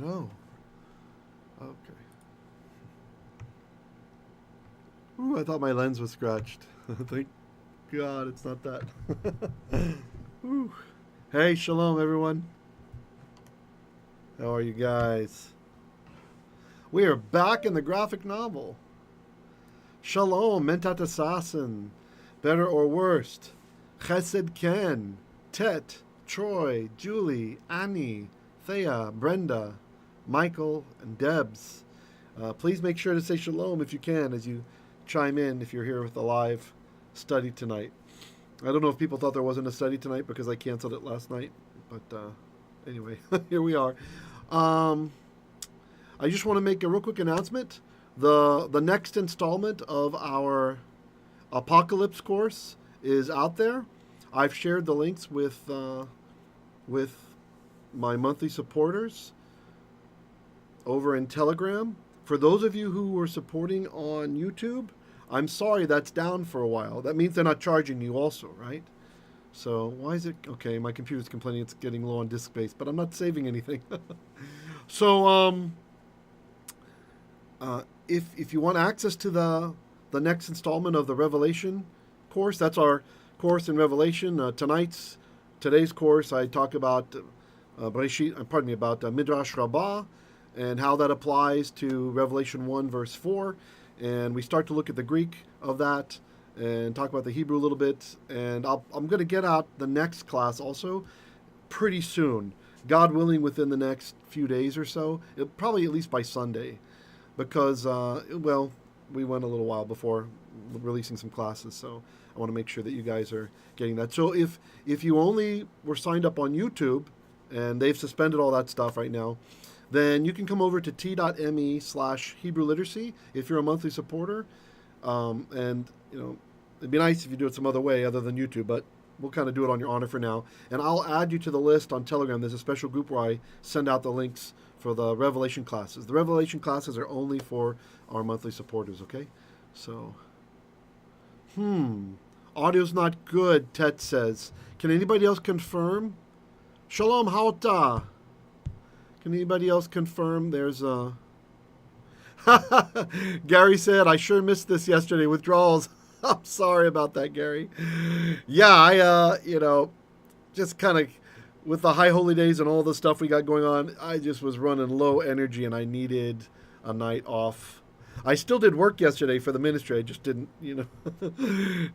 no. Okay. Ooh, I thought my lens was scratched. Thank God it's not that. Ooh. Hey, shalom, everyone. How are you guys? We are back in the graphic novel. Shalom, Mentat Assassin. Better or Worst. Chesed Ken. Tet. Troy. Julie. Annie. Thea. Brenda. Michael. And Debs. Please make sure to say shalom if you can as you chime in if you're here with the live study tonight. I don't know if people thought there wasn't a study tonight because I canceled it last night. But anyway, here we are. I just want to make a real quick announcement. The next installment of our Apocalypse course is out there. I've shared the links with my monthly supporters over in Telegram. For those of you who were supporting on YouTube, I'm sorry that's down for a while. That means they're not charging you also, right? So why is it... Okay, my computer's complaining it's getting low on disk space, but I'm not saving anything. So, if you want access to the next installment of the Revelation course, that's our course in Revelation. Today's course, I talk about Midrash Rabbah and how that applies to Revelation 1, verse 4. And we start to look at the Greek of that and talk about the Hebrew a little bit. And I'm going to get out the next class also pretty soon. God willing, within the next few days or so. Probably at least by Sunday. Because, we went a little while before releasing some classes. So I want to make sure that you guys are getting that. So if you only were signed up on YouTube, and they've suspended all that stuff right now, then you can come over to t.me/Hebrew Literacy if you're a monthly supporter. And, it'd be nice if you do it some other way other than YouTube, but we'll kind of do it on your honor for now. And I'll add you to the list on Telegram. There's a special group where I send out the links for the Revelation classes. The Revelation classes are only for our monthly supporters, okay? So, audio's not good, Tet says. Can anybody else confirm? Shalom Hauta. Can anybody else confirm there's a... Gary said, I sure missed this yesterday, withdrawals. I'm sorry about that, Gary. Yeah, I, just kind of, with the high holy days and all the stuff we got going on, I just was running low energy and I needed a night off. I still did work yesterday for the ministry. I just didn't,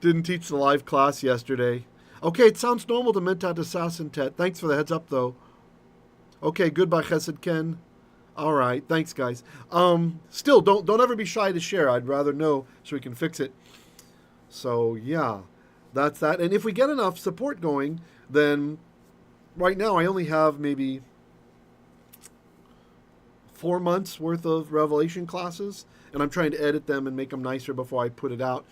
didn't teach the live class yesterday. Okay, it sounds normal to Mentat Assassin, Tet. Thanks for the heads up, though. Okay, goodbye, Chesed Ken. All right, thanks, guys. Still, don't ever be shy to share. I'd rather know so we can fix it. So, yeah, that's that. And if we get enough support going, then right now I only have maybe 4 months worth of Revelation classes, and I'm trying to edit them and make them nicer before I put it out.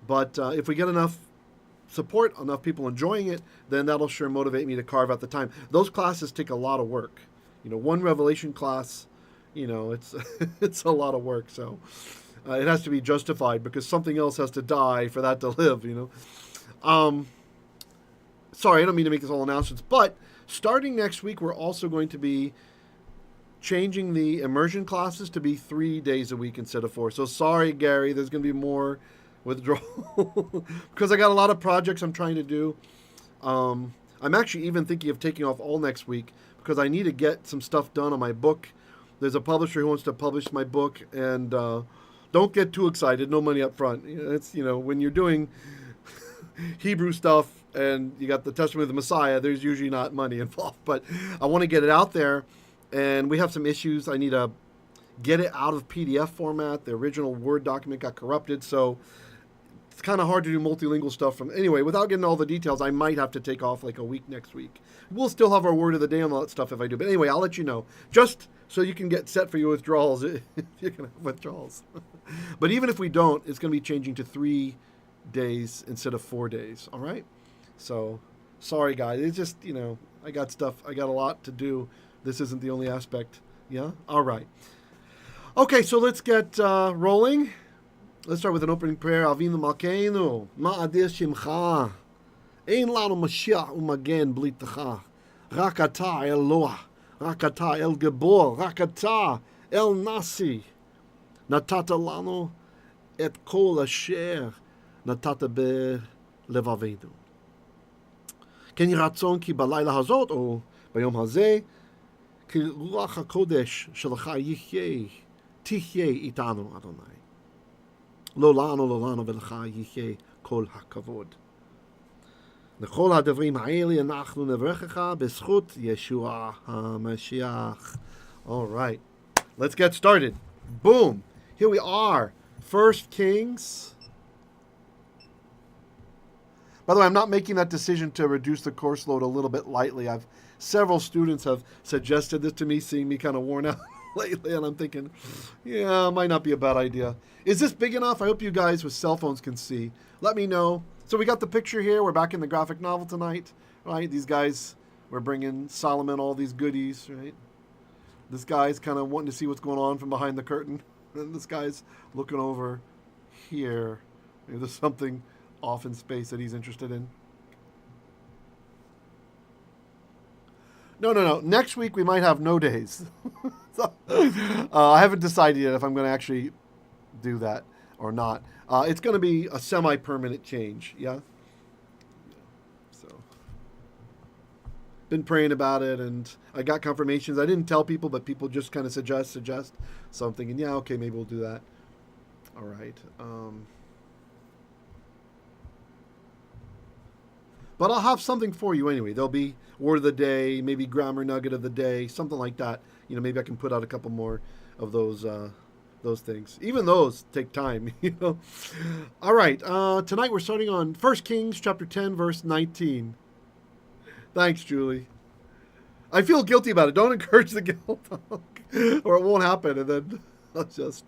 But if we get enough support, enough people enjoying it, then that'll sure motivate me to carve out the time. Those classes take a lot of work. One Revelation class, it's it's a lot of work. So it has to be justified because something else has to die for that to live. Sorry, I don't mean to make this all announcements, but starting next week, we're also going to be changing the immersion classes to be 3 days a week instead of 4. So sorry, Gary, there's going to be more withdrawal because I got a lot of projects I'm trying to do. I'm actually even thinking of taking off all next week because I need to get some stuff done on my book. There's a publisher who wants to publish my book, and don't get too excited. No money up front. It's when you're doing Hebrew stuff and you got the Testament of the Messiah, there's usually not money involved. But I want to get it out there, and we have some issues. I need to get it out of PDF format. The original Word document got corrupted, so it's kind of hard to do multilingual stuff anyway, without getting all the details, I might have to take off like a week next week. We'll still have our word of the day and all that stuff if I do. But anyway, I'll let you know. Just so you can get set for your withdrawals if you're going to have withdrawals. But even if we don't, it's going to be changing to 3 days instead of 4 days. All right? So, sorry, guys. It's just, I got stuff. I got a lot to do. This isn't the only aspect. Yeah? All right. Okay, so let's get rolling. Let's start with an opening prayer. Avinu Malkeinu, Ma'adir Shimcha, Ein Lanu Mashiach Umagen Blitacha, Rak Ata Eloah, רק אתה אל גיבור, רק אתה אל נשיא. נתת לנו את כל אשר נתת בלבבינו. כן יהי רצון כי בלילה הזאת, או ביום הזה, כי רוח הקודש שלך תחיה איתנו, אדוני. לא לנו ולך יחיה כל הכבוד. לכל הדברים האלה אנחנו נברכך בזכות ישוע המשיח. All right, let's get started. Boom, here we are. 1 Kings. By the way, I'm not making that decision to reduce the course load a little bit lightly. Several students have suggested this to me, seeing me kind of worn out lately, and I'm thinking, yeah, it might not be a bad idea. Is this big enough? I hope you guys with cell phones can see. Let me know. So we got the picture here. We're back in the graphic novel tonight, right? These guys were bringing Solomon all these goodies, right? This guy's kind of wanting to see what's going on from behind the curtain. And this guy's looking over here. Maybe there's something off in space that he's interested in. No. Next week we might have no days. So, I haven't decided yet if I'm going to actually do that or not. It's going to be a semi-permanent change, yeah? So, been praying about it, and I got confirmations. I didn't tell people, but people just kind of suggest. So I'm thinking, yeah, okay, maybe we'll do that. All right. But I'll have something for you anyway. There'll be word of the day, maybe grammar nugget of the day, something like that. You know, maybe I can put out a couple more of those things. Even those take time, you know. All right. Tonight we're starting on 1 Kings chapter 10, verse 19. Thanks, Julie. I feel guilty about it. Don't encourage the guilt, or it won't happen. And then I'll just...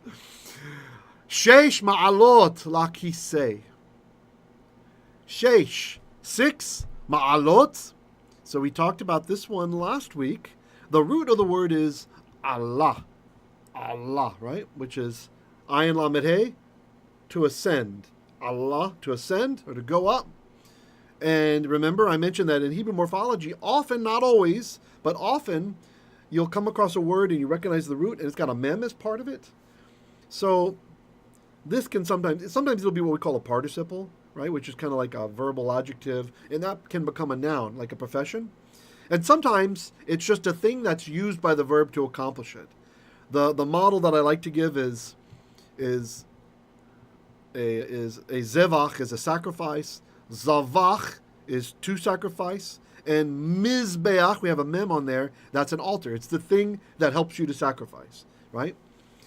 Sheish ma'alot lakisei. Sheish. 6 ma'alot. So we talked about this one last week. The root of the word is Allah. Allah, right? Which is ayin lamed hey, to ascend. Allah, to ascend or to go up. And remember, I mentioned that in Hebrew morphology, often, not always, but often, you'll come across a word and you recognize the root and it's got a mem as part of it. So this can sometimes it'll be what we call a participle, right? Which is kind of like a verbal adjective, and that can become a noun, like a profession. And sometimes it's just a thing that's used by the verb to accomplish it. The model that I like to give is a zevach is a sacrifice, zavach is to sacrifice, and mizbeach, we have a mem on there, that's an altar. It's the thing that helps you to sacrifice, right?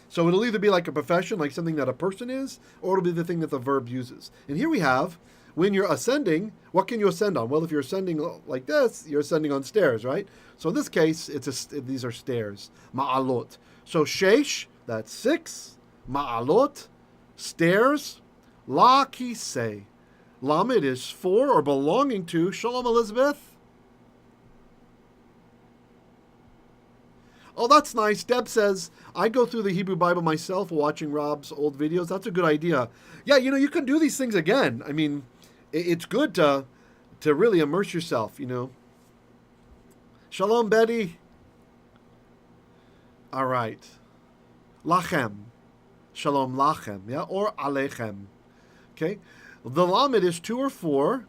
So it'll either be like a profession, like something that a person is, or it'll be the thing that the verb uses. And here we have, when you're ascending, what can you ascend on? Well, if you're ascending like this, you're ascending on stairs, right? So in this case, these are stairs, ma'alot. So sheish, that's 6, ma'alot, stairs, la kisei. Lamed is for or belonging to. Shalom, Elizabeth. Oh, that's nice. Deb says, I go through the Hebrew Bible myself watching Rob's old videos. That's a good idea. Yeah, you know, you can do these things again. I mean, it's good to really immerse yourself, you know. Shalom, Betty. All right. Lachem. Shalom lachem, yeah, or alechem. Okay. The lamed is 2 or 4.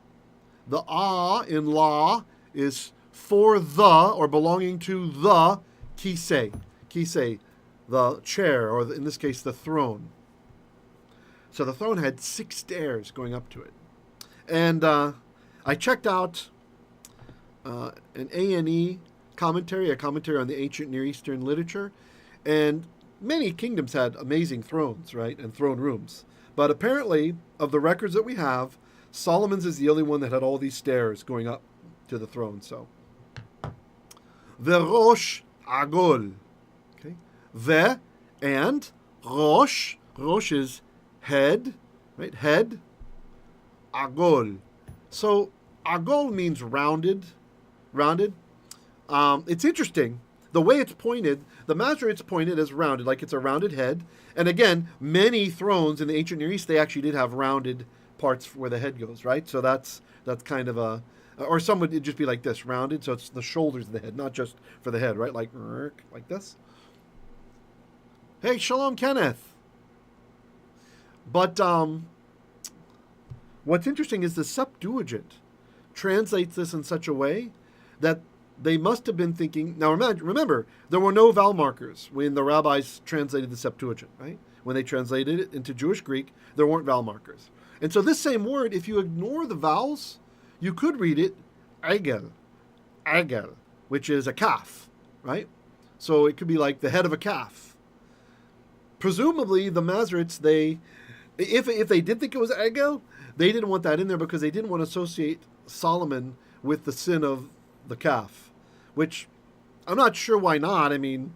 The in la is for the, or belonging to the, kisei, the chair, or in this case, the throne. So the throne had 6 stairs going up to it. And I checked out an A&E commentary, a commentary on the ancient Near Eastern literature, and many kingdoms had amazing thrones, right, and throne rooms. But apparently, of the records that we have, Solomon's is the only one that had all these stairs going up to the throne. So, the Rosh Agol. Okay. The and Rosh. Rosh is head, right? Head. Agol. So Agol means rounded. Rounded. It's interesting. The way it's pointed, the Masoret's pointed as rounded, like it's a rounded head. And again, many thrones in the ancient Near East, they actually did have rounded parts where the head goes, right? So that's kind of a Or some would just be like this, rounded, so it's the shoulders of the head, not just for the head, right? Like this. Hey, shalom, Kenneth. But what's interesting is the Septuagint translates this in such a way that they must have been thinking. Now, remember, there were no vowel markers when the rabbis translated the Septuagint, right? When they translated it into Jewish Greek, there weren't vowel markers. And so this same word, if you ignore the vowels, you could read it egel, which is a calf, right? So it could be like the head of a calf. Presumably, the Masoretes, if they did think it was egel, they didn't want that in there because they didn't want to associate Solomon with the sin of the calf, which I'm not sure why not. I mean,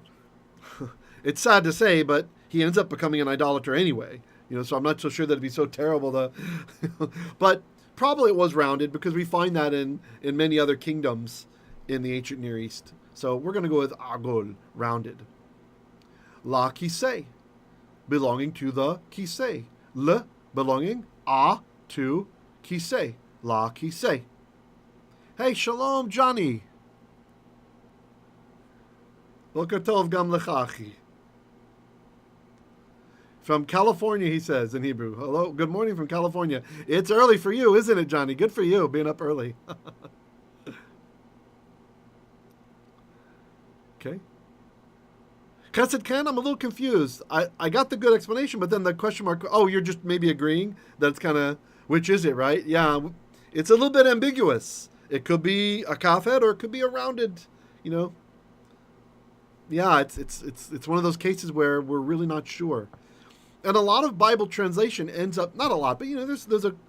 it's sad to say, but he ends up becoming an idolater anyway. So I'm not so sure that it'd be so terrible to, but probably it was rounded because we find that in many other kingdoms in the ancient Near East. So we're going to go with agol, rounded. La kisei, belonging to the kisei. Le, belonging, a, to kisei. La kisei. Hey, shalom, Johnny. Boker tov gam lecha, achi. From California, he says in Hebrew. Hello, good morning from California. It's early for you, isn't it, Johnny? Good for you, being up early. Okay. Chesed Khan, I'm a little confused. I got the good explanation, but then the question mark, you're just maybe agreeing that it's kind of, which is it, right? Yeah, it's a little bit ambiguous. It could be a calf head or it could be a rounded, Yeah, it's one of those cases where we're really not sure. And a lot of Bible translation ends up, not a lot, but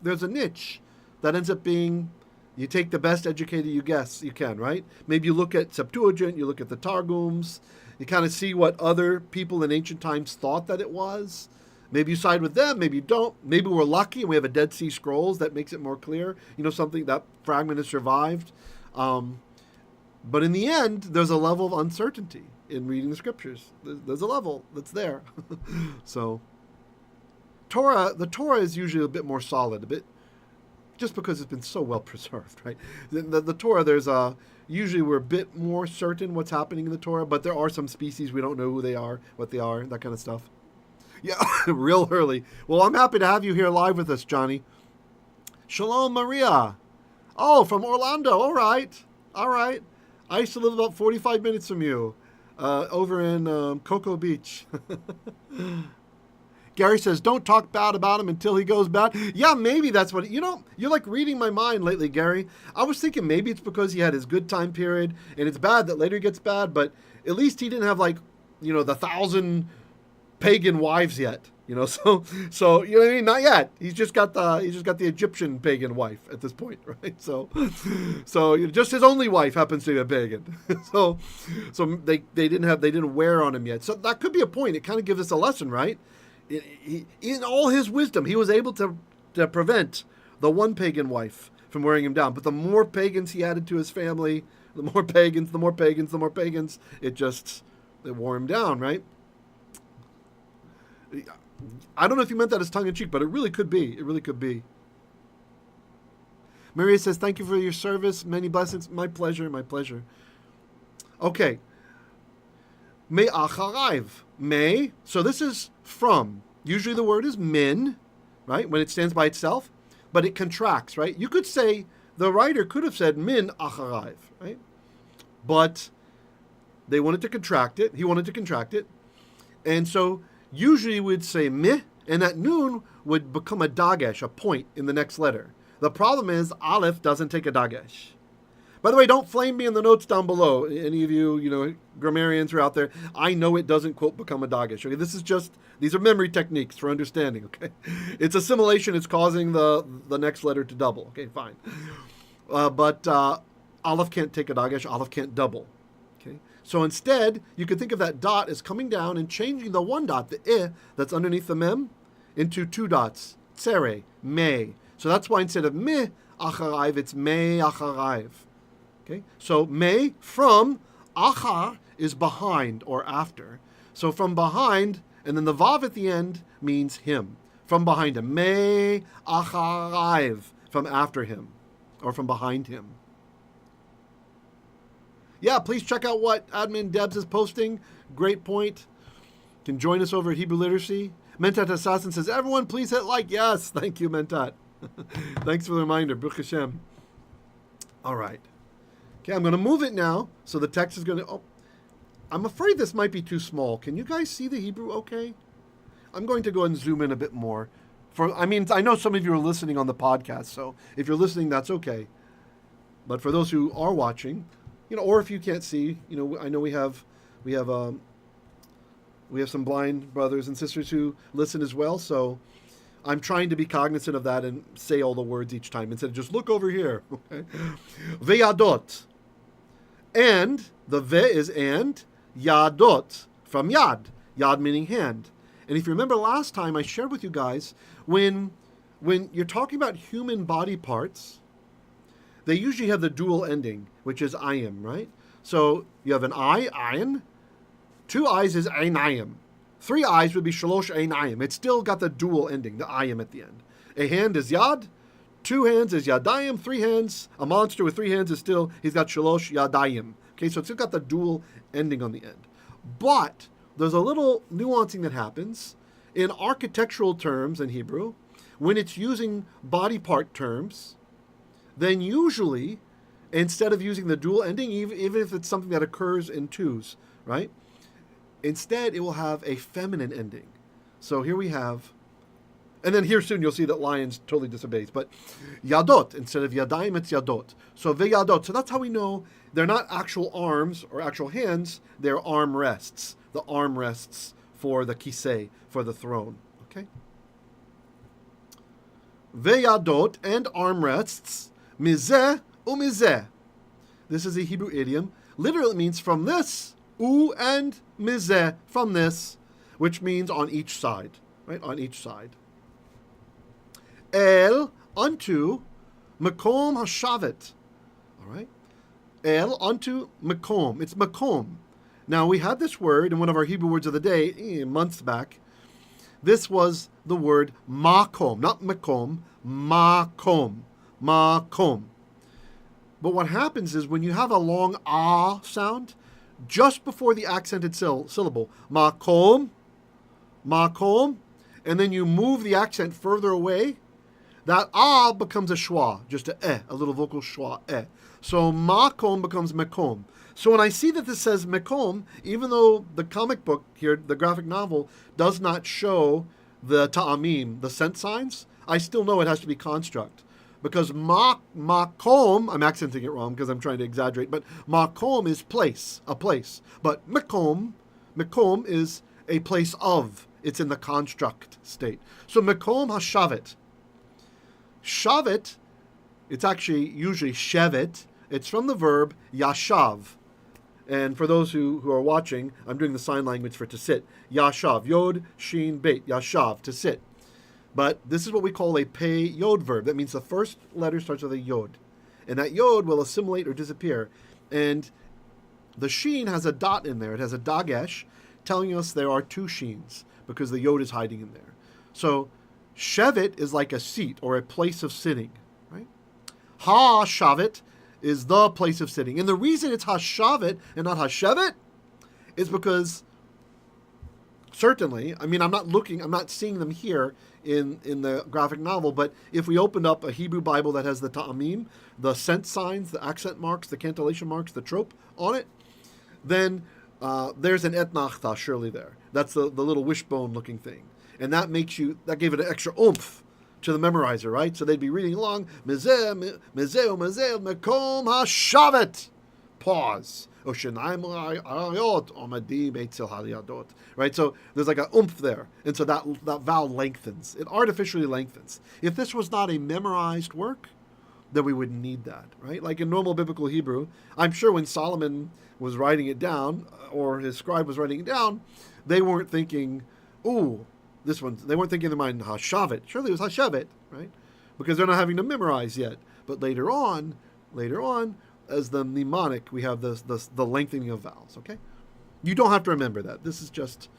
there's a niche that ends up being, you take the best educated you can, right? Maybe you look at Septuagint, you look at the Targums, you kind of see what other people in ancient times thought that it was. Maybe you side with them, maybe you don't. Maybe we're lucky and we have a Dead Sea Scrolls that makes it more clear. Something, that fragment has survived. But in the end, there's a level of uncertainty in reading the scriptures. There's a level that's there. So the Torah is usually a bit more solid, just because it's been so well preserved, right? The Torah, usually we're a bit more certain what's happening in the Torah, but there are some species we don't know who they are, what they are, that kind of stuff. Yeah, real early. Well, I'm happy to have you here live with us, Johnny. Shalom, Maria. Oh, from Orlando. All right. I used to live about 45 minutes from you, over in Cocoa Beach. Gary says, don't talk bad about him until he goes bad. Yeah, maybe that's what, you're like reading my mind lately, Gary. I was thinking maybe it's because he had his good time period, and it's bad that later he gets bad, but at least he didn't have the 1,000 pagan wives yet. So you know what I mean? Not yet. He's just got the Egyptian pagan wife at this point, right? So just his only wife happens to be a pagan. so they didn't wear on him yet. So that could be a point. It kind of gives us a lesson, right? In all his wisdom, he was able to prevent the one pagan wife from wearing him down. But the more pagans he added to his family, the more pagans, it wore him down, right? I don't know if you meant that as tongue-in-cheek, but it really could be. Maria says, thank you for your service. Many blessings. My pleasure. Okay. Me acharayv. Me. So this is from. Usually the word is min, right? When it stands by itself, but it contracts, right? You could say, the writer could have said min acharayv, right? But they wanted to contract it. He wanted to contract it. And so usually we'd say meh, and that noon would become a dagesh, a point in the next letter. The problem is aleph doesn't take a dagesh. By the way, don't flame me in the notes down below. Any of you, grammarians who are out there, I know it doesn't, quote, become a dagesh. Okay, these are memory techniques for understanding, okay? It's assimilation. It's causing the next letter to double. Okay, fine. But aleph can't take a dagesh. Aleph can't double. Okay? So instead, you could think of that dot as coming down and changing the one dot, the I, that's underneath the mem, into two dots. Tsere, me. So that's why instead of me acharayv, it's me acharayv. Okay, so me, from, achar is behind or after. So from behind, and then the vav at the end means him. From behind him. Me acharayv, from after him, or from behind him. Yeah, please check out what Admin Debs is posting. Great point. You can join us over at Hebrew Literacy. Mentat Assassin says, everyone please hit like. Yes, thank you, Mentat. Thanks for the reminder. Baruch Hashem. All right. Okay, I'm going to move it now. So the text is going to... Oh, I'm afraid this might be too small. Can you guys see the Hebrew okay? I'm going to go and zoom in a bit more. I know some of you are listening on the podcast, so if you're listening, that's okay. But for those who are watching, or if you can't see, I know we have some blind brothers and sisters who listen as well, so I'm trying to be cognizant of that and say all the words each time instead of just look over here. Okay? Veyadot. And, the ve is and, yadot, from yad. Yad meaning hand. And if you remember last time, I shared with you guys, when you're talking about human body parts, they usually have the dual ending, which is ayim, right? So you have an eye, ayin. 2 eyes is einayim. 3 eyes would be shalosh einayim. It's still got the dual ending, the ayim at the end. A hand is yad. 2 hands is yadayim. 3 hands, a monster with 3 hands is still, he's got shalosh yadayim. Okay, so it's still got the dual ending on the end. But there's a little nuancing that happens in architectural terms in Hebrew. When it's using body part terms, then usually, instead of using the dual ending, even if it's something that occurs in 2s, right? Instead, it will have a feminine ending. So here we have, and then here soon you'll see that lions totally disobeys, but yadot, instead of yadayim, it's yadot. So veyadot, so that's how we know they're not actual arms or actual hands, they're arm rests. The arm rests for the kisei, for the throne. Okay? Veyadot, and arm rests, mizeh umizeh. This is a Hebrew idiom. Literally it means from this, u and mizeh, from this, which means on each side, right? On each side. El, unto, makom hashavet. All right? El, unto, makom. It's makom. Now, we had this word in one of our Hebrew words of the day, months back. This was the word makom, not makom, makom, makom. But what happens is when you have a long ah sound, just before the accented syllable, makom, makom, and then you move the accent further away, that ah becomes a schwa, just a little vocal schwa, So makom becomes mekom. So when I see that this says mekom, even though the comic book here, the graphic novel, does not show the ta'amim, the sense signs, I still know it has to be construct. Because makom, I'm accenting it wrong because I'm trying to exaggerate, but makom is place, a place. But mekom is a place of. It's in the construct state. So mekom hashavet. Shavet, it's actually usually shevet. It's from the verb yashav. And for those who are watching, I'm doing the sign language for to sit. Yashav, yod, shin, beit, yashav, to sit. But this is what we call a pei yod verb. That means the first letter starts with a yod. And that yod will assimilate or disappear. And the shin has a dot in there. It has a dagesh, telling us there are 2 shins, because the yod is hiding in there. So shevet is like a seat or a place of sitting, right? Ha-shavet is the place of sitting. And the reason it's hashavet and not hashevet is because certainly, I'm not seeing them here in the graphic novel, but if we opened up a Hebrew Bible that has the ta'amim, the sense signs, the accent marks, the cantillation marks, the trope on it, then there's an etnachta surely there. That's the little wishbone looking thing. And that gave it an extra oomph to the memorizer, right? So they'd be reading along, Mezeh, Mekom HaShavet. Pause. Right? So there's like a oomph there. And so that vowel lengthens. It artificially lengthens. If this was not a memorized work, then we wouldn't need that, right? Like in normal biblical Hebrew, I'm sure when Solomon was writing it down, or his scribe was writing it down, they weren't thinking, they weren't thinking in their mind, Hashavet. Surely it was Hashavet, right? Because they're not having to memorize yet. But later on, as the mnemonic, we have the lengthening of vowels, okay? You don't have to remember that. This is just...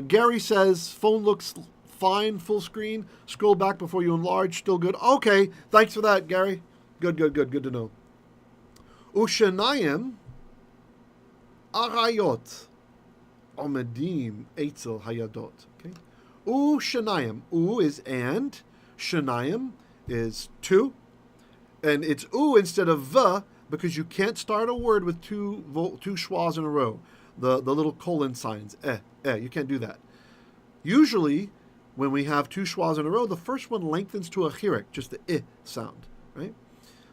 Gary says, phone looks fine, full screen. Scroll back before you enlarge, still good. Okay, thanks for that, Gary. Good to know. Ushenayim arayot omedim eitzel hayadot. Okay. Ushenayim. U is and. Shenayim is two. And it's u instead of v because you can't start a word with two schwas in a row. The little colon signs. You can't do that. Usually, when we have two schwas in a row, the first one lengthens to a chirik, just the I sound, right?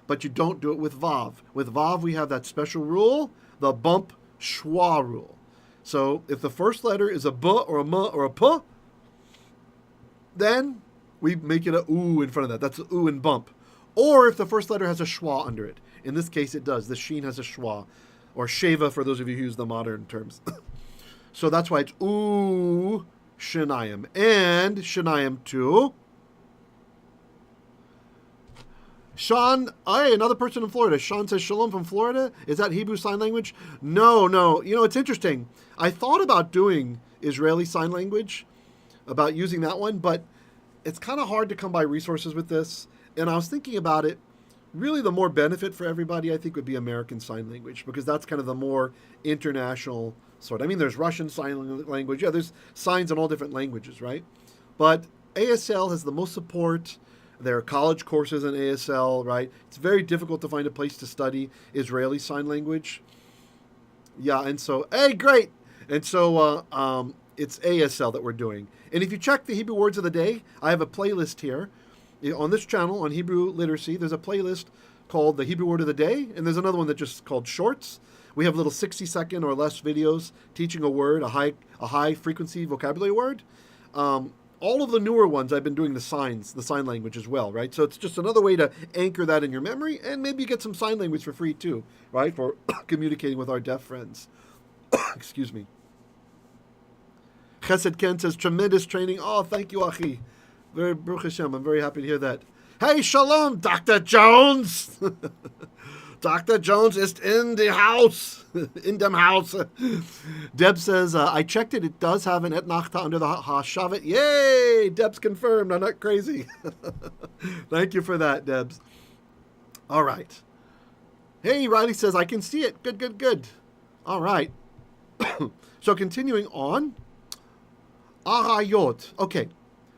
But you don't do it with vav. With vav, we have that special rule, the bump schwa rule. So if the first letter is a b or a m or a p, then we make it a u in front of that. That's the u and bump. Or if the first letter has a schwa under it. In this case, it does. The sheen has a schwa, or sheva for those of you who use the modern terms. So that's why it's u shenayim. And shenayim too. Sean, another person in Florida. Sean says, Shalom from Florida. Is that Hebrew Sign Language? No. You know, it's interesting. I thought about doing Israeli Sign Language, about using that one, but it's kind of hard to come by resources with this. And I was thinking about it. Really, the more benefit for everybody, I think, would be American Sign Language, because that's kind of the more international sort. I mean, there's Russian Sign Language. Yeah, there's signs in all different languages, right? But ASL has the most support. There are college courses in ASL, right? It's very difficult to find a place to study Israeli Sign Language. Yeah, and so, great! And so it's ASL that we're doing. And if you check the Hebrew Words of the Day, I have a playlist here. On this channel, on Hebrew Literacy, there's a playlist called the Hebrew Word of the Day, and there's another one that's just called Shorts. We have little 60-second or less videos teaching a word, a high frequency vocabulary word. All of the newer ones, I've been doing the sign language as well, right? So it's just another way to anchor that in your memory, and maybe get some sign language for free too, right? For communicating with our deaf friends. Excuse me. Chesed Ken says, tremendous training. Oh, thank you, Achi. Very Baruch Hashem. I'm very happy to hear that. Hey, Shalom, Dr. Jones. Dr. Jones is in the house. In dem house. Deb says, I checked it. It does have an etnachta under the hashavet. Yay! Deb's confirmed. I'm not crazy. Thank you for that, Debs. All right. Hey, Riley says, I can see it. Good. All right. So continuing on. Arayot. Okay.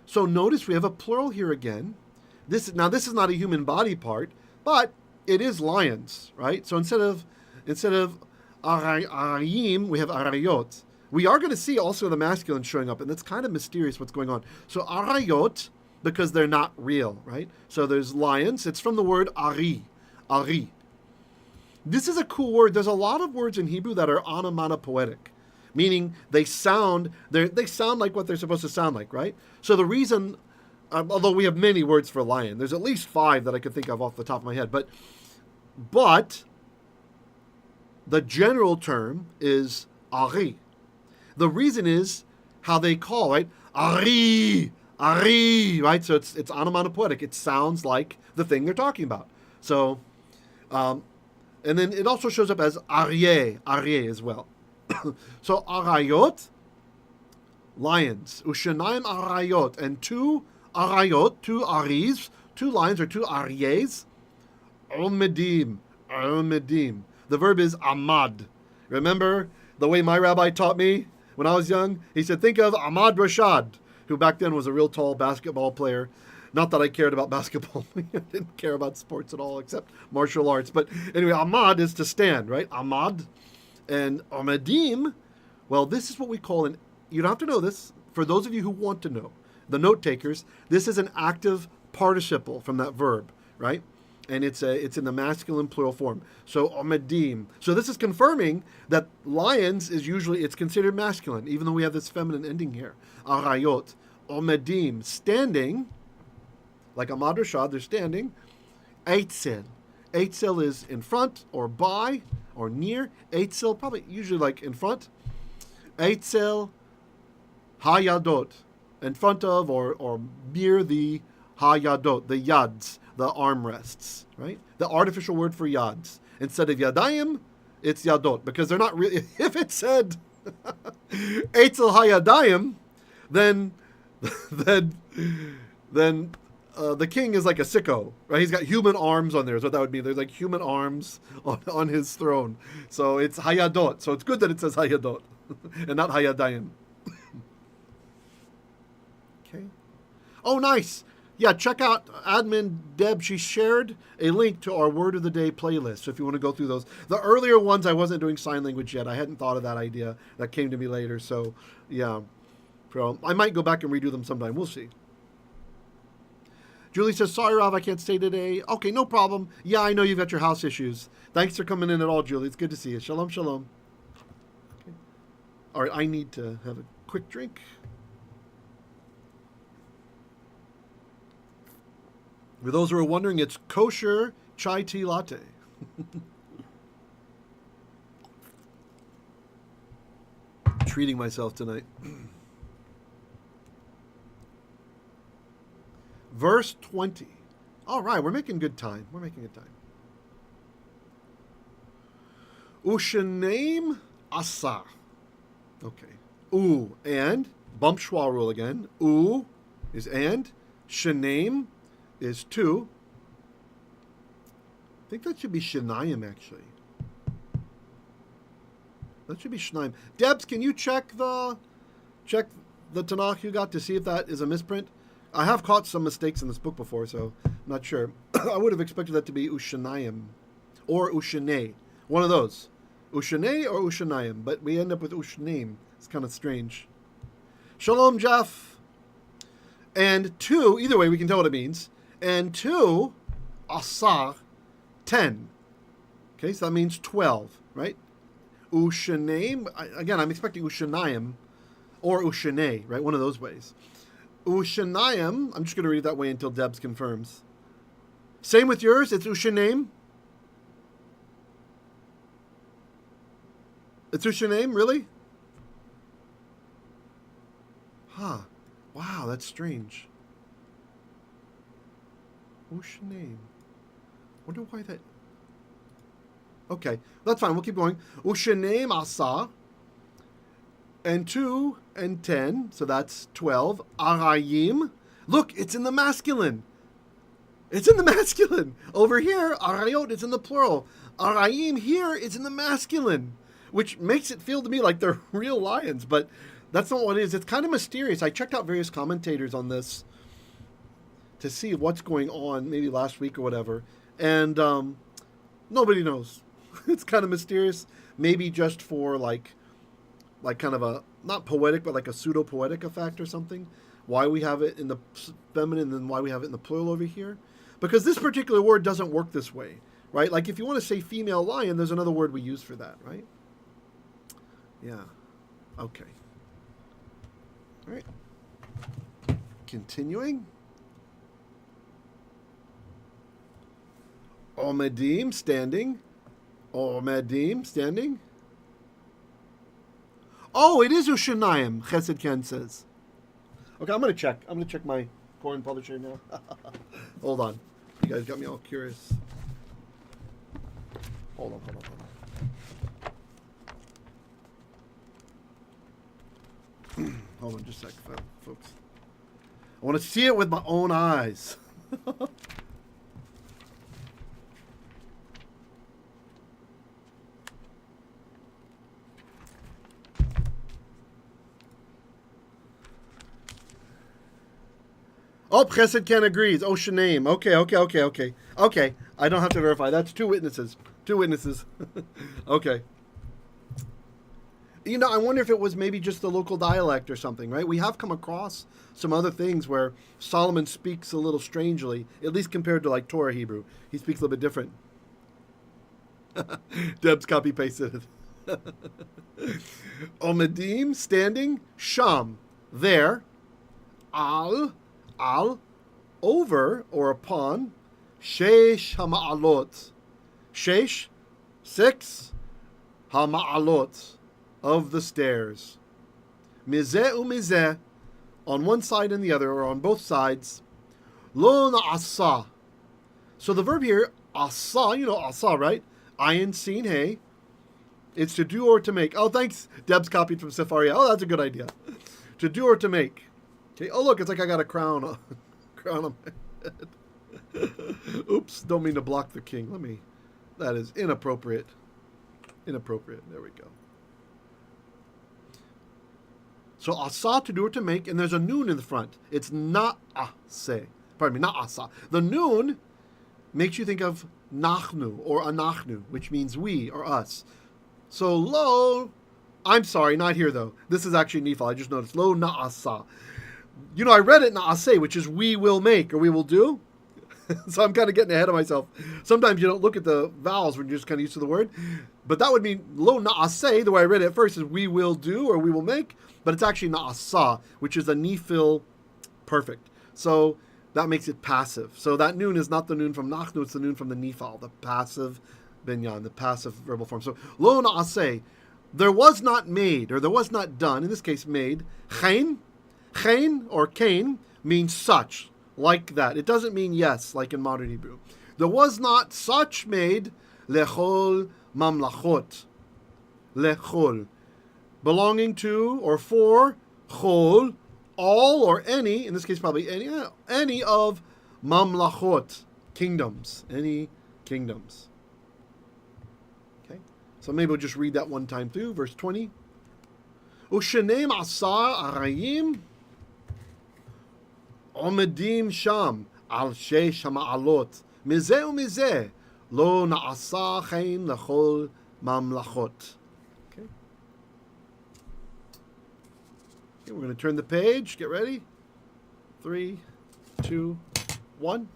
So notice we have a plural here again. This is not a human body part, but it is lions, right? So instead of arayim, we have arayot. We are going to see also the masculine showing up, and that's kind of mysterious what's going on. So arayot, because they're not real, right? So there's lions. It's from the word ari. This is a cool word. There's a lot of words in Hebrew that are onomatopoetic, meaning they sound like what they're supposed to sound like, right? So the reason, although we have many words for lion, there's at least 5 that I could think of off the top of my head, but the general term is ari. The reason is how they call, right? Ari, right? So it's onomatopoetic. It sounds like the thing they're talking about. So, and then it also shows up as aryeh as well. So arayot, lions. Ushenayim arayot, and 2 arayot, 2 aris, 2 lions or 2 aryehs. Omedim. The verb is amad. Remember the way my rabbi taught me when I was young? He said, think of Ahmad Rashad, who back then was a real tall basketball player. Not that I cared about basketball. I didn't care about sports at all except martial arts. But anyway, amad is to stand, right? Amad. And omedim, well, this is what we call you don't have to know this. For those of you who want to know, the note takers, this is an active participle from that verb, right? And it's in the masculine plural form. So omedim. So this is confirming that lions it's considered masculine, even though we have this feminine ending here. Arayot, omedim, standing, like Ahmad Rashad, they're standing. Eitzel. Eitzel is in front or by or near. Eitzel, probably usually like in front. Eitzel hayadot, in front of or near the hayadot, the yads, the armrests, right? The artificial word for yads. Instead of yadayim, it's yadot, because they're not really, if it said Eitzel hayadayim, then the king is like a sicko, right? He's got human arms on there, is what that would mean. There's like human arms on his throne. So it's hayadot. So it's good that it says hayadot and not hayadayim. Okay. Oh, nice. Yeah, check out admin Deb. She shared a link to our Word of the Day playlist. So if you want to go through those. The earlier ones, I wasn't doing sign language yet. I hadn't thought of that idea. That came to me later. So, yeah. So I might go back and redo them sometime. We'll see. Julie says, sorry, Rav, I can't stay today. Okay, no problem. Yeah, I know you've got your house issues. Thanks for coming in at all, Julie. It's good to see you. Shalom, shalom. Okay. All right, I need to have a quick drink. For those who are wondering, it's kosher chai tea latte. Treating myself tonight. Verse 20. All right, we're making good time. We're making good time. Ushaneim asa. Okay. U, and. Bump schwa rule again. U is and. Shaneim is two. I think that should be shanayim, actually. That should be shanayim. Debs, can you check the Tanakh you got to see if that is a misprint? I have caught some mistakes in this book before, so I'm not sure. I would have expected that to be Ushanayim or Ushanei. One of those. Ushanei or Ushanayim. But we end up with Ushnaim. It's kind of strange. Shalom, Jeff. And two, either way, we can tell what it means. And two, Asah, 10. Okay, so that means 12, right? Ushanaim, again, I'm expecting Ushanayim or Ushanei, right? One of those ways. Ushanayim, I'm just going to read it that way until Debs confirms. Same with yours, it's Ushanaim. It's Ushanaim, really? Huh. Wow, that's strange. Ushanaim. Wonder why that... Okay, that's fine, we'll keep going. Ushanaim asa. And 2 and 10, so that's 12. Arayim. Look, it's in the masculine. It's in the masculine. Over here, arayot, it's in the plural. Arayim here is in the masculine, which makes it feel to me like they're real lions, but that's not what it is. It's kind of mysterious. I checked out various commentators on this to see what's going on, maybe last week or whatever, and nobody knows. It's kind of mysterious. Maybe just for like kind of a, not poetic, but like a pseudo-poetic effect or something. Why we have it in the feminine and why we have it in the plural over here. Because this particular word doesn't work this way, right? Like if you want to say female lion, there's another word we use for that, right? Yeah. Okay. All right. Continuing. Omedim, standing. Omedim, standing. Oh, it is Ushanayim, Chesed Ken says. Okay, I'm going to check. I'm going to check my Koran publisher now. Hold on. You guys got me all curious. Hold on. Hold on just a sec, folks. I want to see it with my own eyes. Oh, Chesed Ken agrees. Oshanaim. Okay. Okay, I don't have to verify. That's two witnesses. Okay. You know, I wonder if it was maybe just the local dialect or something, right? We have come across some other things where Solomon speaks a little strangely, at least compared to like Torah Hebrew. He speaks a little bit different. Deb's copy-pasted it. Omedim, standing. Sham, there. Al, over or upon. Shesh hama'alot. Shesh, 6. Hama'alot, of the stairs. Mizeh umizeh, on one side and the other, or on both sides. Lo na'asa. So the verb here, asa, you know asa, right? Ayin, sin, hey. It's to do or to make. Oh, thanks. Deb's copied from Sepharia. Oh, that's a good idea. To do or to make. Okay. Oh, look, it's like I got a crown on. Oops, don't mean to block the king. That is inappropriate. Inappropriate. There we go. So asa, to do or to make, and there's a noon in the front. It's na'ase. Pardon me, not asa. The noon makes you think of nachnu or anachnu, which means we or us. So lo, I'm sorry, not here though. This is actually nifal. I just noticed. Lo na'asa. I read it na'ase, which is we will make or we will do. So I'm kind of getting ahead of myself. Sometimes you don't look at the vowels when you're just kind of used to the word. But that would mean lo na'ase, the way I read it at first, is we will do or we will make. But it's actually na'asa, which is a nifil perfect. So that makes it passive. So that noon is not the noon from nachnu, it's the noon from the nifal, the passive binyan, the passive verbal form. So lo na'ase, there was not made, or there was not done, in this case made, chen or kain means such. Like that. It doesn't mean yes, like in modern Hebrew. There was not such made lechol mamlachot. Lechol. Belonging to or for chol, all or any, in this case probably any of mamlachot, kingdoms. Any kingdoms. Okay? So maybe we'll just read that one time through. Verse 20. Ushenem asar arayim עומדים שם על 6 המעלות, מזה ומזה לא נעשה כן לכל ממלכות. Okay, we're going to turn the page. Get ready. 3, 2, 1.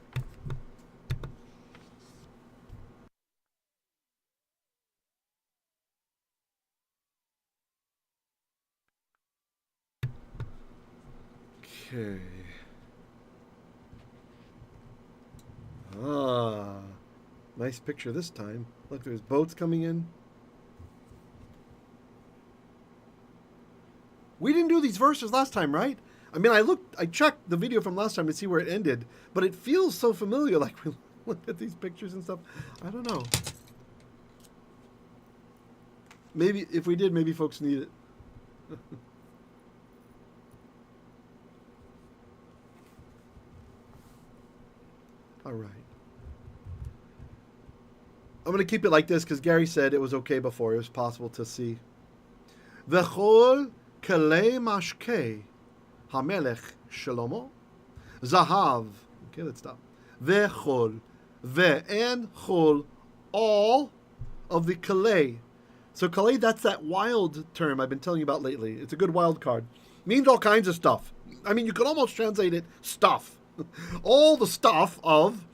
Okay. Nice picture this time. Look, there's boats coming in. We didn't do these verses last time, right? I mean, I checked the video from last time to see where it ended, but it feels so familiar, like we looked at these pictures and stuff. I don't know. Maybe, if we did, maybe folks need it. All right. I'm going to keep it like this because Gary said it was okay before. It was possible to see. V'chol kelei mashkei hamelech Shlomo zahav. Okay, let's stop. V'chol and chol, all of the kelei. So kelei, that's that wild term I've been telling you about lately. It's a good wild card. Means all kinds of stuff. I mean, you could almost translate it stuff. All the stuff of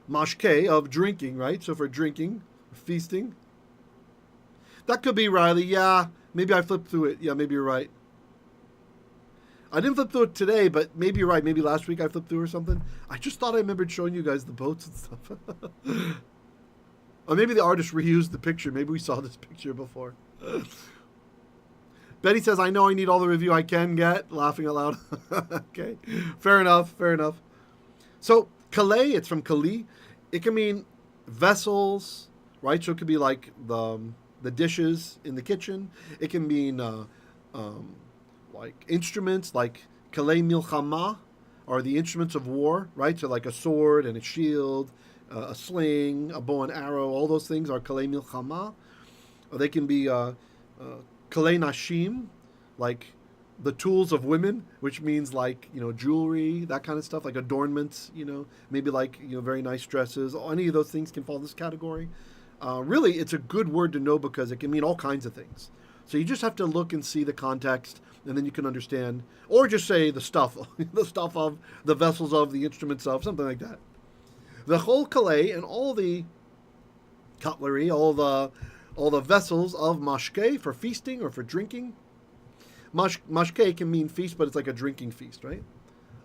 mashke, of drinking, right? So for drinking, feasting. That could be Riley. Yeah, maybe I flipped through it. Yeah, maybe you're right. I didn't flip through it today, but maybe you're right. Maybe last week I flipped through or something. I just thought I remembered showing you guys the boats and stuff. Or maybe the artist reused the picture. Maybe we saw this picture before. Betty says, I know I need all the review I can get. Laughing out loud. Okay. Fair enough. So, kalei, it's from kali. It can mean vessels, right? So it could be like the dishes in the kitchen. It can mean like instruments, like kalei milchama, or the instruments of war, right? So like a sword and a shield, a sling, a bow and arrow, all those things are kalei milchama. Or they can be kalei nashim, like the tools of women, which means like, jewelry, that kind of stuff, like adornments, maybe like, very nice dresses. Any of those things can fall in this category. Really, it's a good word to know because it can mean all kinds of things. So you just have to look and see the context, and then you can understand, or just say the stuff, the stuff of, the vessels of, the instruments of, something like that. The whole kalei and all the cutlery, all the vessels of mashke for feasting or for drinking. Mashke can mean feast, but it's like a drinking feast, right?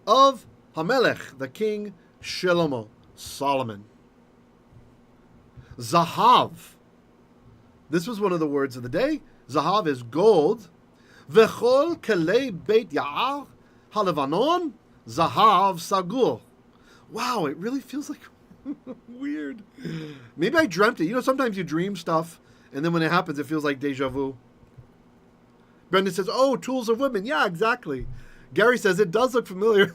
Of Hamelech, the king, Shlomo, Solomon. Zahav. This was one of the words of the day. Zahav is gold. V'chol kelei beit Ya'ar halevanon zahav sagur. Wow, it really feels like weird. Maybe I dreamt it. Sometimes you dream stuff, and then when it happens, it feels like deja vu. Brendan says, oh, tools of women. Yeah, exactly. Gary says it does look familiar.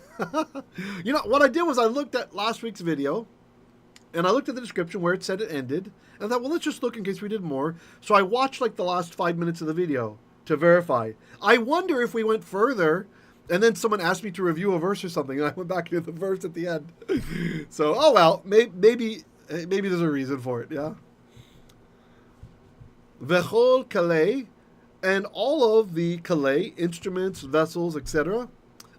You know, what I did was I looked at last week's video, and I looked at the description where it said it ended, and I thought, well, let's just look in case we did more. So I watched like the last 5 minutes of the video to verify. I wonder if we went further, and then someone asked me to review a verse or something, and I went back to the verse at the end. So, oh well, maybe there's a reason for it, yeah? Vechol kalei, and all of the kalei, instruments, vessels, etc.,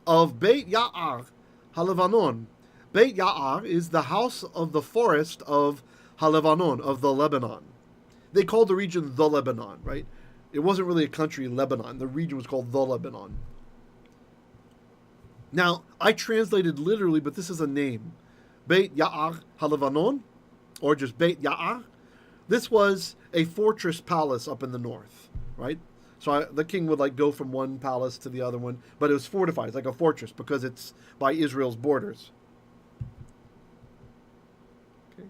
of Beit Ya'ar HaLevanon. Beit Ya'ar is the house of the forest of HaLevanon, of the Lebanon. They called the region the Lebanon, right? It wasn't really a country, Lebanon. The region was called the Lebanon. Now, I translated literally, but this is a name. Beit Ya'ar HaLevanon, or just Beit Ya'ar. This was a fortress palace up in the north, right? So the king would like go from one palace to the other one, but it was fortified. It's like a fortress because it's by Israel's borders. Okay.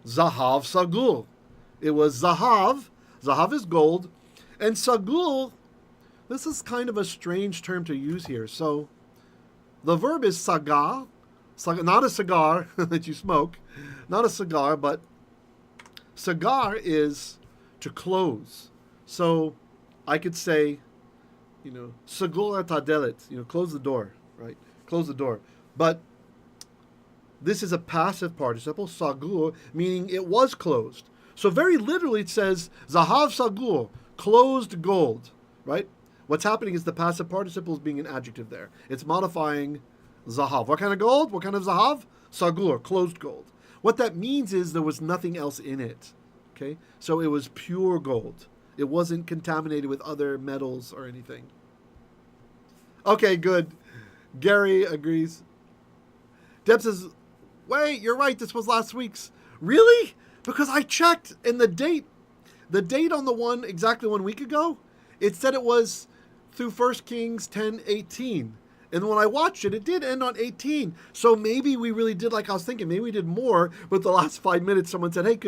Zahav Sagul. It was Zahav. Zahav is gold. And Sagul, this is kind of a strange term to use here. So the verb is sagar, not a cigar that you smoke, not a cigar, but sagar is to close. So I could say, sagul tadelet, close the door, right? Close the door. But this is a passive participle, sagur, meaning it was closed. So very literally it says, zahav sagur, closed gold, right? What's happening is the passive participle is being an adjective there. It's modifying zahav. What kind of gold? What kind of zahav? Sagur, closed gold. What that means is there was nothing else in it, okay? So it was pure gold. It wasn't contaminated with other metals or anything. Okay, good. Gary agrees. Deb says, wait, you're right, this was last week's. Really? Because I checked, and the date on the one exactly 1 week ago, it said it was through 1 Kings 10:18. And when I watched it, it did end on 18. So maybe we really did, like I was thinking, maybe we did more, but the last 5 minutes someone said, hey,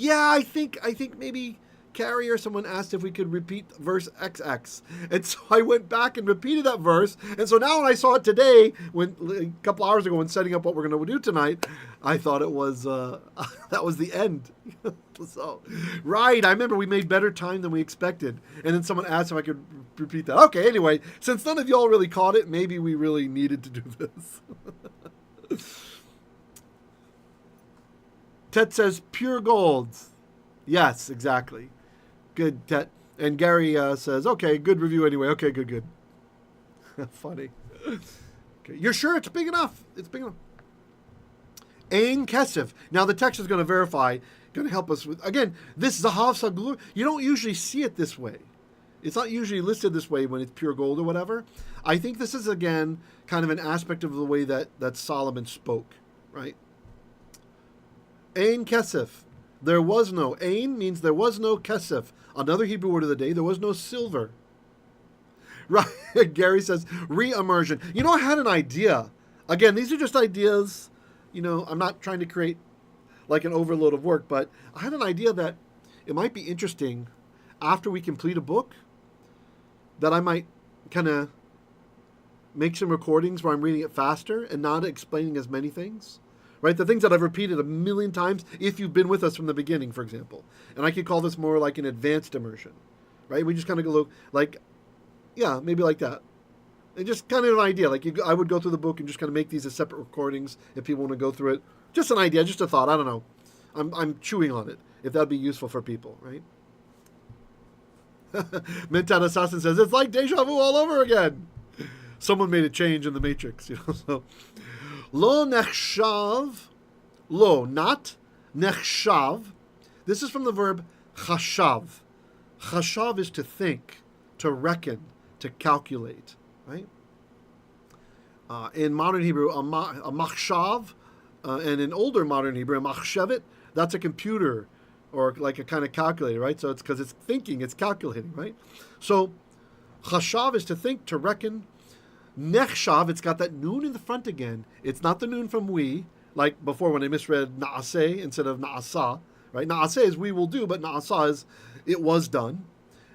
I think maybe Carrie or someone asked if we could repeat verse XX. And so I went back and repeated that verse. And so now when I saw it today, a couple hours ago when setting up what we're going to do tonight, I thought it was, that was the end. So, right, I remember we made better time than we expected. And then someone asked if I could repeat that. Okay, anyway, since none of y'all really caught it, maybe we really needed to do this. Tet says, pure gold. Yes, exactly. Good, Tet. And Gary says, okay, good review anyway. Okay, good. Funny. Okay, you're sure it's big enough? It's big enough. Ein Kesef. Now the text is going to verify, going to help us with, again, this Zahav Sagur, you don't usually see it this way. It's not usually listed this way when it's pure gold or whatever. I think this is, again, kind of an aspect of the way that Solomon spoke, right? Ein Kesef. There was no. Ein means there was no kesef. Another Hebrew word of the day, there was no silver. Right? Gary says, re-immersion. I had an idea. Again, these are just ideas. I'm not trying to create like an overload of work, but I had an idea that it might be interesting after we complete a book that I might kind of make some recordings where I'm reading it faster and not explaining as many things. Right? The things that I've repeated a million times if you've been with us from the beginning, for example. And I could call this more like an advanced immersion. Right? We just kind of go like, yeah, maybe like that. And just kind of an idea. Like I would go through the book and just kind of make these as separate recordings if people want to go through it. Just an idea, just a thought. I don't know. I'm chewing on it. If that'd be useful for people, right? Mentat Assassin says, it's like deja vu all over again. Someone made a change in the Matrix, so... Lo nechshav, not nechshav. This is from the verb chashav. Chashav is to think, to reckon, to calculate, right? In modern Hebrew, a machshav, and in older modern Hebrew, a machshevet, that's a computer or like a kind of calculator, right? So it's because it's thinking, it's calculating, right? So chashav is to think, to reckon. Nechshav, it's got that noon in the front again. It's not the noon from we, like before when I misread na'aseh instead of na'asa, right? Na'aseh is we will do, but na'asa is it was done.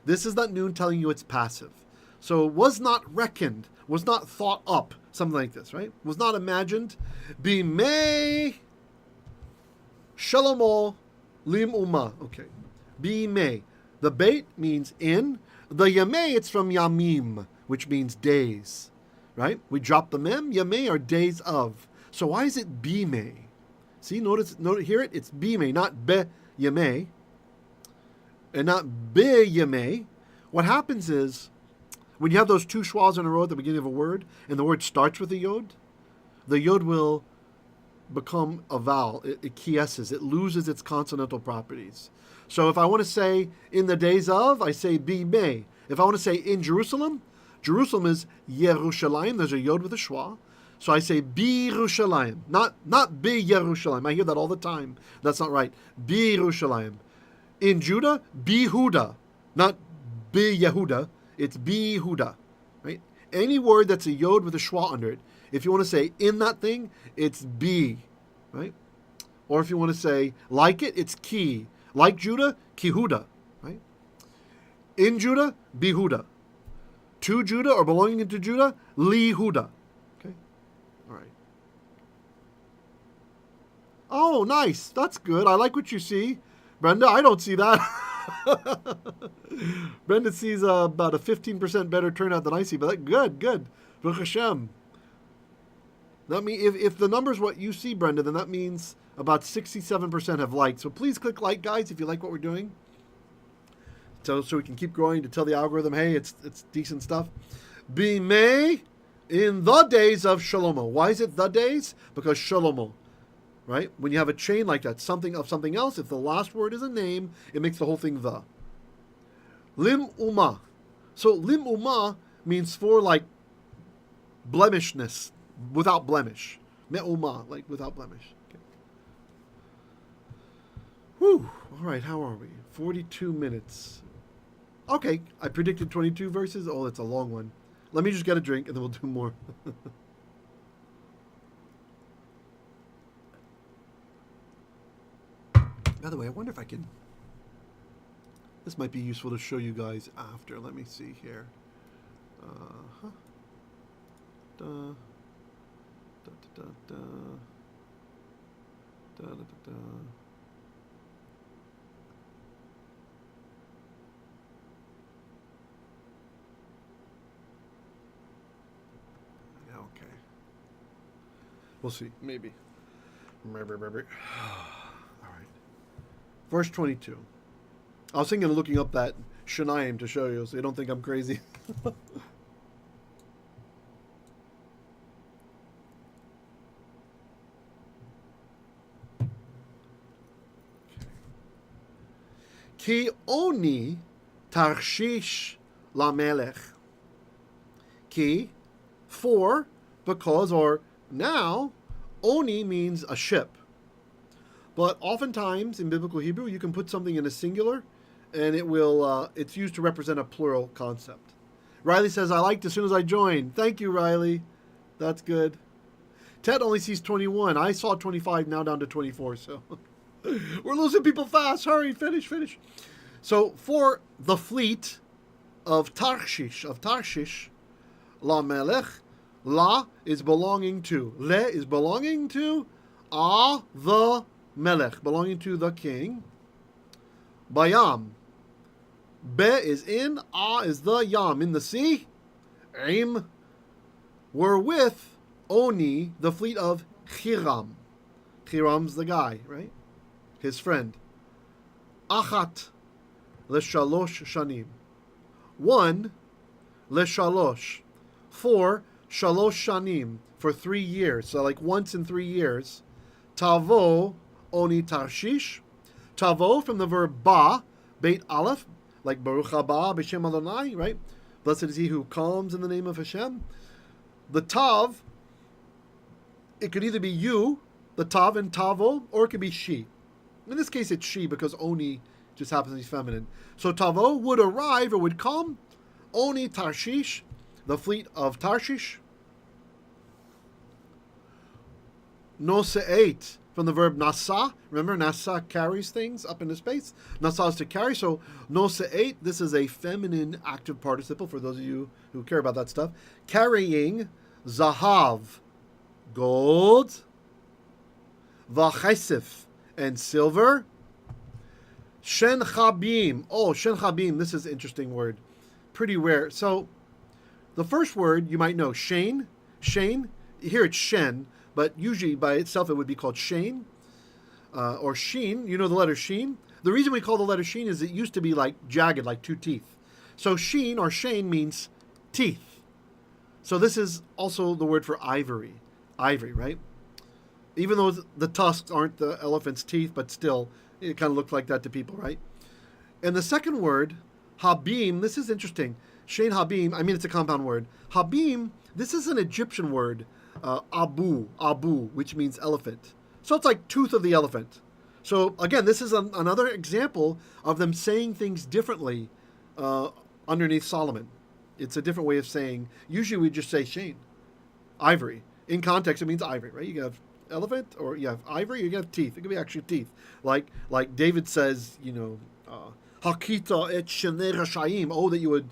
This is that noon telling you it's passive. So was not reckoned, was not thought up, something like this, right? Was not imagined. Bimei Shalomo lim uma. Okay. Bimei. The beit means in. The yamei, it's from yamim, which means days, right? We drop the mem. Yamei are days of. So why is it bimei? See, notice, hear it? It's bimei, not be yamei, and not be yamei. What happens is, when you have those two schwas in a row at the beginning of a word, and the word starts with a yod will become a vowel. It quiesces. It loses its consonantal properties. So if I want to say in the days of, I say bimei. If I want to say in Jerusalem, Jerusalem is Yerushalayim. There's a yod with a schwa. So I say Birushalayim, not Bi Yerushalayim. I hear that all the time. That's not right. Birushalayim. In Judah, Bihuda, not Bi Yehuda. It's Bihuda, right? Any word that's a yod with a schwa under it, if you want to say in that thing, it's Bi, right? Or if you want to say like it, it's Ki. Like Judah, Kihuda, right? In Judah, Bihuda. To Judah or belonging to Judah, Lihuda. Okay? All right. Oh, nice. That's good. I like what you see. Brenda, I don't see that. Brenda sees about a 15% better turnout than I see, but good. Baruch Hashem. That means if the number's what you see, Brenda, then that means about 67% have liked. So please click like, guys, if you like what we're doing. So we can keep growing to tell the algorithm, hey, it's decent stuff. Bimei, in the days of Shalomo. Why is it the days? Because Shalomo, right? When you have a chain like that, something of something else, if the last word is a name, it makes the whole thing the. Lim Uma. So Lim Uma means for like blemishness, without blemish. Me'uma, like without blemish. Okay. Whew. All right, how are we? 42 minutes. Okay, I predicted 22 verses. Oh, that's a long one. Let me just get a drink and then we'll do more. By the way, I wonder if I can... This might be useful to show you guys after. Let me see here. Da, da, da, da, da, da, da. Yeah, okay. We'll see. Maybe. All right. Verse 22. I was thinking of looking up that Shanaim to show you, so you don't think I'm crazy. Ki oni tarshish lamelech. Ki, for, because, or now, oni means a ship. But oftentimes in biblical Hebrew, you can put something in a singular, and it will. It's used to represent a plural concept. Riley says, "I liked as soon as I joined." Thank you, Riley. That's good. Ted only sees 21. I saw 25. Now down to 24. So we're losing people fast. Hurry, finish. So for the fleet of Tarshish, La Melech, La is belonging to, Le is belonging to, A the Melech, belonging to the king. Bayam. Be is in, A is the Yam, in the sea. Aim were with Oni, the fleet of Hiram. Hiram's the guy, right? His friend. Achat l'shalosh shanim. One l'shalosh. For shalosh shanim. For 3 years. So like once in 3 years. Tavo Oni Tarshish. Tavo from the verb ba, Beit Aleph, like Baruch haba b'shem Adonai, right? Blessed is he who comes in the name of Hashem. The tav, it could either be you, the tav and tavo, or it could be she. In this case, it's she because Oni just happens to be feminine. So tavo would arrive or would come. Oni Tarshish, the fleet of Tarshish. Nose'et, from the verb nasa. Remember, nasa carries things up into space. Nasa is to carry. So nose'et, this is a feminine active participle for those of you who care about that stuff. Carrying zahav, gold, v'chesef, and silver. Shen chabim. Oh, shen chabim. This is an interesting word. Pretty rare. So the first word you might know, shane. Shane. Here it's shen, but usually by itself it would be called shane or sheen. You know the letter sheen? The reason we call the letter sheen is it used to be like jagged, like two teeth. So sheen or shane means teeth. So this is also the word for ivory. Ivory, right? Even though the tusks aren't the elephant's teeth, but still, it kind of looks like that to people, right? And the second word, habim, this is interesting. Shane habim, I mean, it's a compound word. Habim, this is an Egyptian word, abu, which means elephant. So it's like tooth of the elephant. So again, this is another example of them saying things differently underneath Solomon. It's a different way of saying, usually we just say shane, ivory. In context, it means ivory, right? You have elephant or you have ivory, you have teeth. It could be actually teeth. Like David says, Hakita et shenei rashayim. Oh, that you would,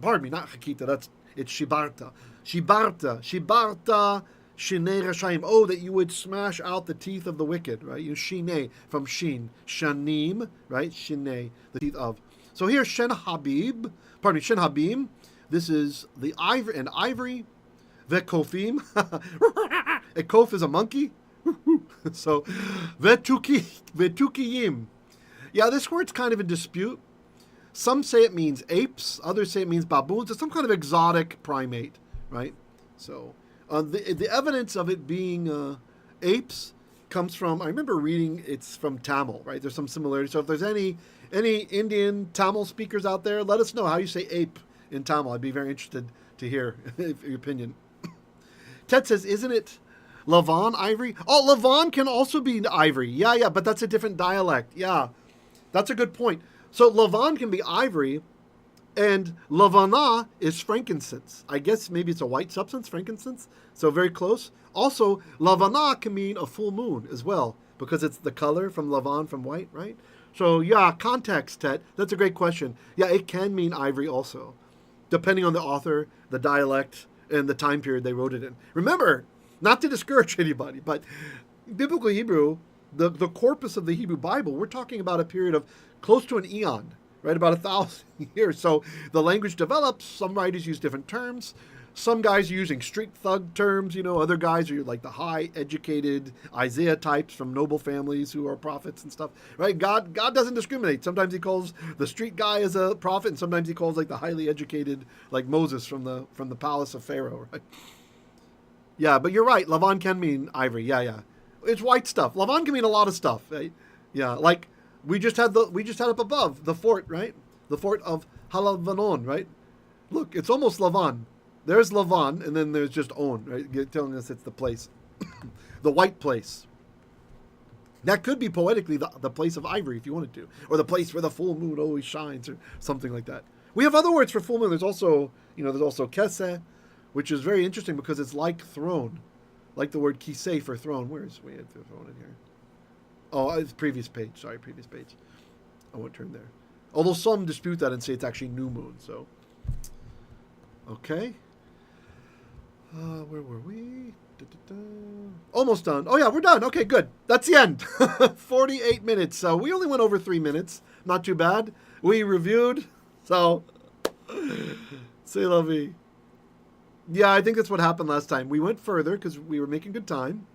pardon me, not Hakita, it's Shibarta. Shibarta shenei rashayim. Oh, that you would smash out the teeth of the wicked, right? Shinei, from shin. Shanim, right? Shinei, the teeth of. So here, shen habim. This is the ivory. Vekofim. A kof is a monkey. So, vetukiyim. Yeah, this word's kind of in dispute. Some say it means apes. Others say it means baboons. It's some kind of exotic primate, right? So, the evidence of it being apes comes from, I remember reading it's from Tamil, right? There's some similarity. So if there's any Indian Tamil speakers out there, let us know how you say ape in Tamil. I'd be very interested to hear your opinion. Ted says, isn't it Lavan ivory? Oh, Lavan can also be ivory. Yeah, but that's a different dialect. Yeah, that's a good point. So Lavan can be ivory, and Lavana is frankincense. I guess maybe it's a white substance, frankincense. So very close. Also, Lavana can mean a full moon as well, because it's the color from Lavan, from white, right? So yeah, context, Ted. That's a great question. Yeah, it can mean ivory also, depending on the author, the dialect, and the time period they wrote it in. Remember, not to discourage anybody, but biblical Hebrew, the corpus of the Hebrew Bible, we're talking about a period of close to an eon, right? About 1,000 years. So the language develops. Some writers use different terms. Some guys are using street thug terms, other guys are like the high educated Isaiah types from noble families who are prophets and stuff, right? God doesn't discriminate. Sometimes he calls the street guy as a prophet, and sometimes he calls like the highly educated, like Moses from the palace of Pharaoh, right? Yeah, but you're right. Lavan can mean ivory. Yeah. It's white stuff. Lavan can mean a lot of stuff, right? Yeah, like we just had up above the fort, right? The fort of Halavanon, right? Look, it's almost Lavan. There's Lavan, and then there's just On, right? Telling us it's the place. The white place. That could be poetically the place of ivory, if you wanted to. Or the place where the full moon always shines, or something like that. We have other words for full moon. There's also keseh, which is very interesting because it's like throne. Like the word kisei for throne. We had the throne in here. Oh, it's previous page. Sorry, previous page. I won't turn there. Although some dispute that and say it's actually new moon, so. Okay. Where were we? Almost done. Oh yeah, we're done. Okay, good. That's the end. 48 minutes. So we only went over 3 minutes. Not too bad. We reviewed. So, c'est la vie. Yeah, I think that's what happened last time. We went further because we were making good time.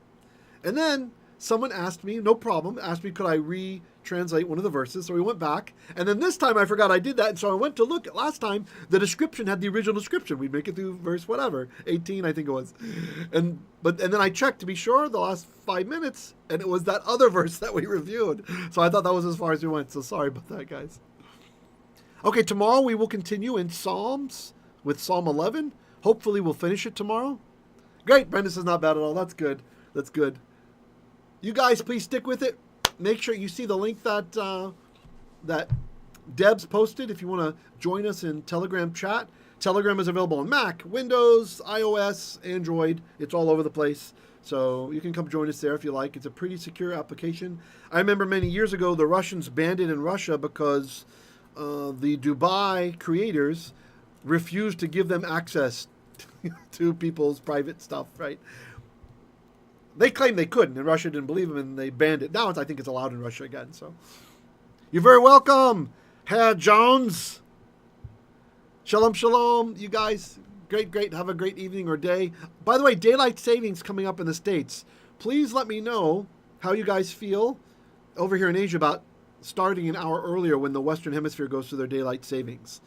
And then someone asked me, no problem, could I retranslate one of the verses. So we went back. And then this time I forgot I did that. And so I went to look at last time. The description had the original description. We'd make it through verse whatever, 18 I think it was. And then I checked to be sure the last 5 minutes. And it was that other verse that we reviewed. So I thought that was as far as we went. So sorry about that, guys. Okay, tomorrow we will continue in Psalms with Psalm 11. Hopefully we'll finish it tomorrow. Great. Brenda says not bad at all. That's good. That's good. You guys, please stick with it. Make sure you see the link that Deb's posted if you want to join us in Telegram chat. Telegram is available on Mac, Windows, iOS, Android. It's all over the place. So you can come join us there if you like. It's a pretty secure application. I remember many years ago the Russians banned it in Russia because the Dubai creators refused to give them access to people's private stuff, right? They claimed they couldn't, and Russia didn't believe them, and they banned it. Now I think it's allowed in Russia again. So you're very welcome, Herr Jones. Shalom, shalom, you guys. Great. Have a great evening or day. By the way, daylight savings coming up in the States. Please let me know how you guys feel over here in Asia about starting an hour earlier when the Western Hemisphere goes through their daylight savings.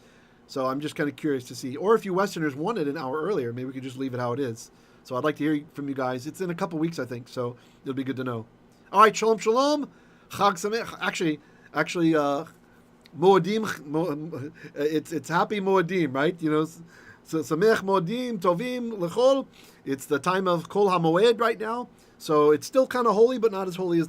So I'm just kind of curious to see. Or if you Westerners wanted an hour earlier, maybe we could just leave it how it is. So I'd like to hear from you guys. It's in a couple weeks, I think, so it'll be good to know. All right, shalom, shalom. Chag Sameach. Actually, Moedim, it's happy Moedim, right? You know, so Sameach Moedim, Tovim, Lechol. It's the time of Kol HaMoed right now. So it's still kind of holy, but not as holy as the